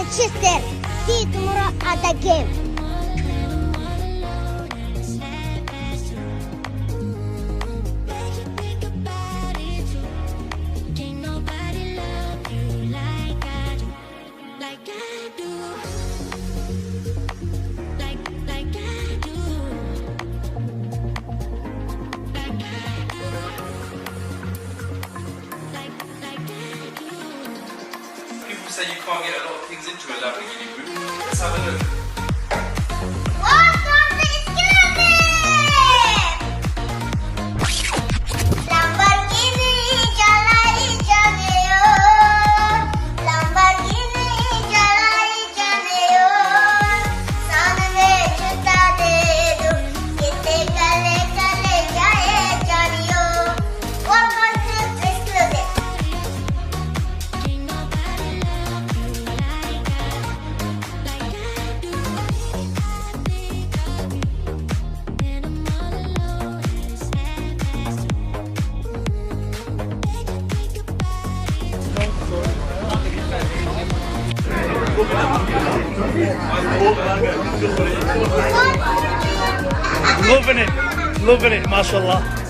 Manchester. See you tomorrow at the game. People say you can't get a lot of things into a Lamborghini Coupe. Let's have a look. Loving it, mashallah.